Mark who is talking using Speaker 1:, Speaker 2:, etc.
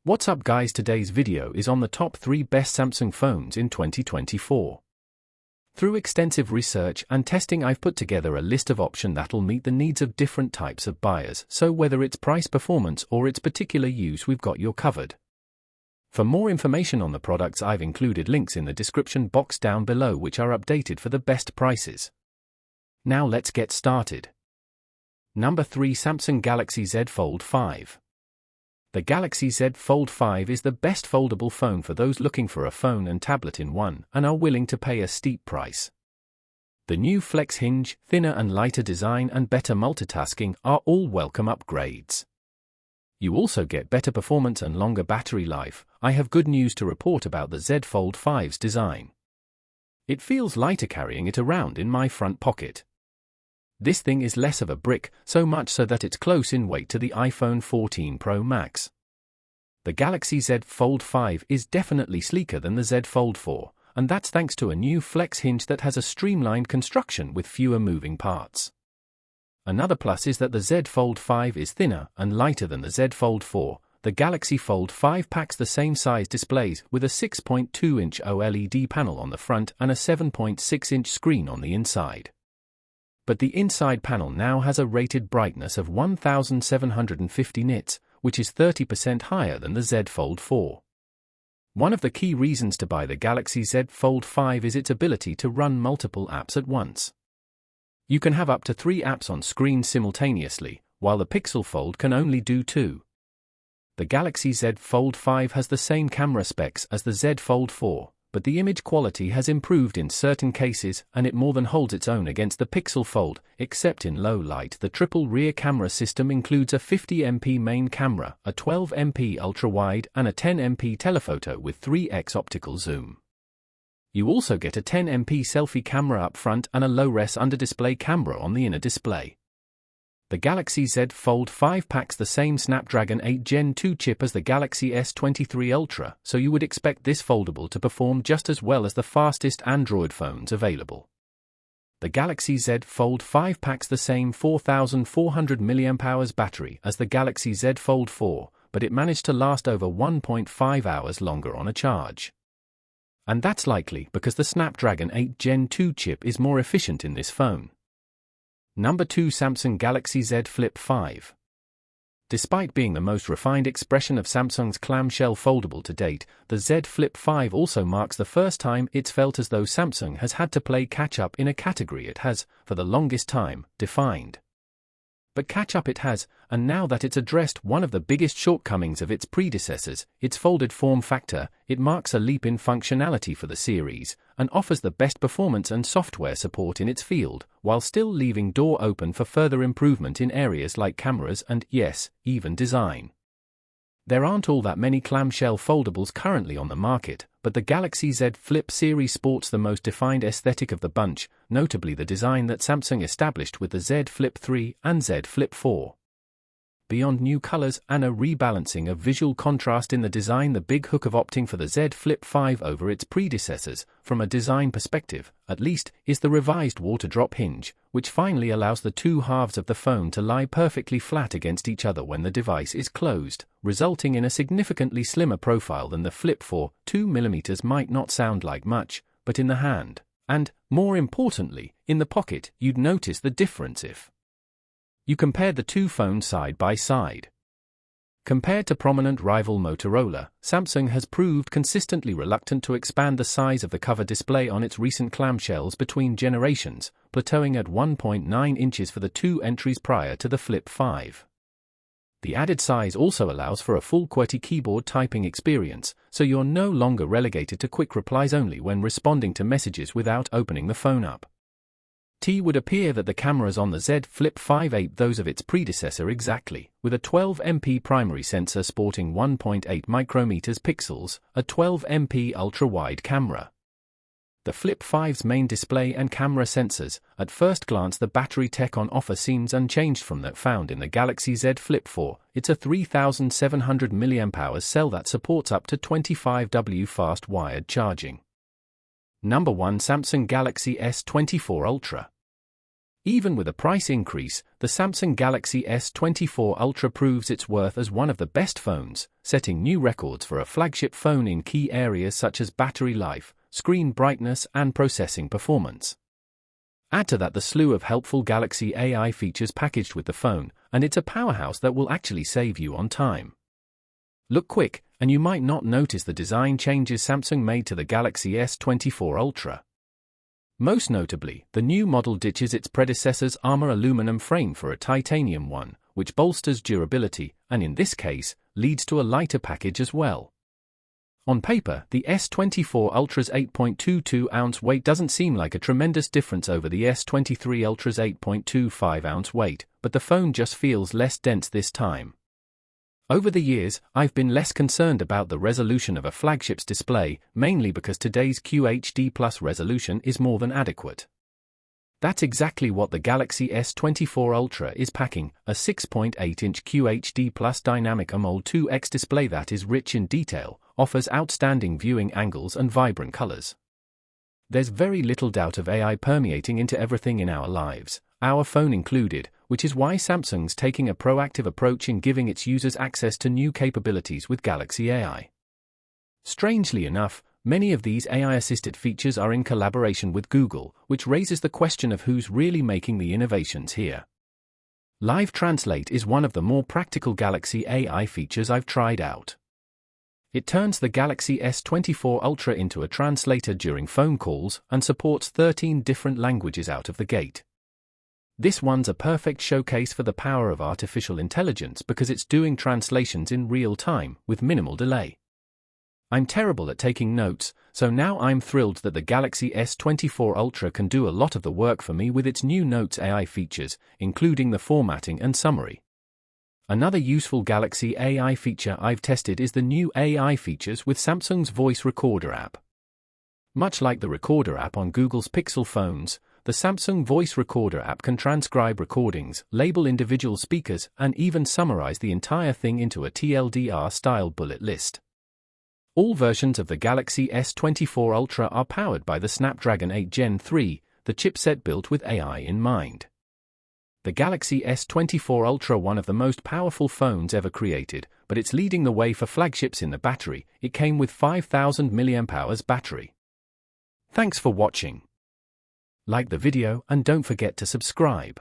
Speaker 1: What's up guys, today's video is on the top 3 best Samsung phones in 2024. Through extensive research and testing, I've put together a list of options that'll meet the needs of different types of buyers, so whether it's price, performance or its particular use, we've got you covered. For more information on the products, I've included links in the description box down below which are updated for the best prices. Now let's get started. Number 3, Samsung Galaxy Z Fold 5. The Galaxy Z Fold 5 is the best foldable phone for those looking for a phone and tablet in one and are willing to pay a steep price. The new flex hinge, thinner and lighter design and better multitasking are all welcome upgrades. You also get better performance and longer battery life. I have good news to report about the Z Fold 5's design. It feels lighter carrying it around in my front pocket. This thing is less of a brick, so much so that it's close in weight to the iPhone 14 Pro Max. The Galaxy Z Fold 5 is definitely sleeker than the Z Fold 4, and that's thanks to a new flex hinge that has a streamlined construction with fewer moving parts. Another plus is that the Z Fold 5 is thinner and lighter than the Z Fold 4. The Galaxy Fold 5 packs the same size displays with a 6.2-inch OLED panel on the front and a 7.6-inch screen on the inside. But the inside panel now has a rated brightness of 1750 nits, which is 30% higher than the Z Fold 4. One of the key reasons to buy the Galaxy Z Fold 5 is its ability to run multiple apps at once. You can have up to 3 apps on screen simultaneously, while the Pixel Fold can only do 2. The Galaxy Z Fold 5 has the same camera specs as the Z Fold 4, but the image quality has improved in certain cases and it more than holds its own against the Pixel Fold, except in low light. The triple rear camera system includes a 50MP main camera, a 12MP ultra-wide and a 10MP telephoto with 3x optical zoom. You also get a 10MP selfie camera up front and a low-res under-display camera on the inner display. The Galaxy Z Fold 5 packs the same Snapdragon 8 Gen 2 chip as the Galaxy S24 Ultra, so you would expect this foldable to perform just as well as the fastest Android phones available. The Galaxy Z Fold 5 packs the same 4400 mAh battery as the Galaxy Z Fold 4, but it managed to last over 1.5 hours longer on a charge. And that's likely because the Snapdragon 8 Gen 2 chip is more efficient in this phone. Number 2, Samsung Galaxy Z Flip 5. Despite being the most refined expression of Samsung's clamshell foldable to date, the Z Flip 5 also marks the first time it's felt as though Samsung has had to play catch-up in a category it has, for the longest time, defined. But catch-up it has, and now that it's addressed one of the biggest shortcomings of its predecessors, its folded form factor, it marks a leap in functionality for the series, and offers the best performance and software support in its field, while still leaving door open for further improvement in areas like cameras and, yes, even design. There aren't all that many clamshell foldables currently on the market, but the Galaxy Z Flip series sports the most defined aesthetic of the bunch, notably the design that Samsung established with the Z Flip 3 and Z Flip 4. Beyond new colors and a rebalancing of visual contrast in the design, the big hook of opting for the Z Flip 5 over its predecessors, from a design perspective, at least, is the revised water drop hinge, which finally allows the two halves of the phone to lie perfectly flat against each other when the device is closed, resulting in a significantly slimmer profile than the Flip 4. 2mm might not sound like much, but in the hand, and, more importantly, in the pocket, you'd notice the difference if you compared the two phones side by side. Compared to prominent rival Motorola, Samsung has proved consistently reluctant to expand the size of the cover display on its recent clamshells between generations, plateauing at 1.9 inches for the two entries prior to the Flip 5. The added size also allows for a full QWERTY keyboard typing experience, so you're no longer relegated to quick replies only when responding to messages without opening the phone up. It would appear that the cameras on the Z Flip 5 ape those of its predecessor exactly, with a 12MP primary sensor sporting 1.8 micrometers pixels, a 12MP ultra-wide camera. The Flip 5's main display and camera sensors, at first glance the battery tech on offer seems unchanged from that found in the Galaxy Z Flip 4. It's a 3700 mAh cell that supports up to 25W fast wired charging. Number 1, Samsung Galaxy S24 Ultra. Even with a price increase, the Samsung Galaxy S24 Ultra proves its worth as one of the best phones, setting new records for a flagship phone in key areas such as battery life, screen brightness, and processing performance. Add to that the slew of helpful Galaxy AI features packaged with the phone, and it's a powerhouse that will actually save you on time. Look quick, and you might not notice the design changes Samsung made to the Galaxy S24 Ultra. Most notably, the new model ditches its predecessor's armor aluminum frame for a titanium one, which bolsters durability, and in this case, leads to a lighter package as well. On paper, the S24 Ultra's 8.22-ounce weight doesn't seem like a tremendous difference over the S23 Ultra's 8.25-ounce weight, but the phone just feels less dense this time. Over the years, I've been less concerned about the resolution of a flagship's display, mainly because today's QHD+ resolution is more than adequate. That's exactly what the Galaxy S24 Ultra is packing, a 6.8-inch QHD+ dynamic AMOLED 2X display that is rich in detail, offers outstanding viewing angles and vibrant colors. There's very little doubt of AI permeating into everything in our lives, our phone included, which is why Samsung's taking a proactive approach in giving its users access to new capabilities with Galaxy AI. Strangely enough, many of these AI-assisted features are in collaboration with Google, which raises the question of who's really making the innovations here. Live Translate is one of the more practical Galaxy AI features I've tried out. It turns the Galaxy S24 Ultra into a translator during phone calls and supports 13 different languages out of the gate. This one's a perfect showcase for the power of artificial intelligence because it's doing translations in real time, with minimal delay. I'm terrible at taking notes, so now I'm thrilled that the Galaxy S24 Ultra can do a lot of the work for me with its new Notes AI features, including the formatting and summary. Another useful Galaxy AI feature I've tested is the new AI features with Samsung's Voice Recorder app. Much like the Recorder app on Google's Pixel phones, the Samsung Voice Recorder app can transcribe recordings, label individual speakers, and even summarize the entire thing into a TLDR-style bullet list. All versions of the Galaxy S24 Ultra are powered by the Snapdragon 8 Gen 3, the chipset built with AI in mind. The Galaxy S24 Ultra, one of the most powerful phones ever created, but it's leading the way for flagships in the battery. It came with 5000 mAh battery. Thanks for watching. Like the video and don't forget to subscribe.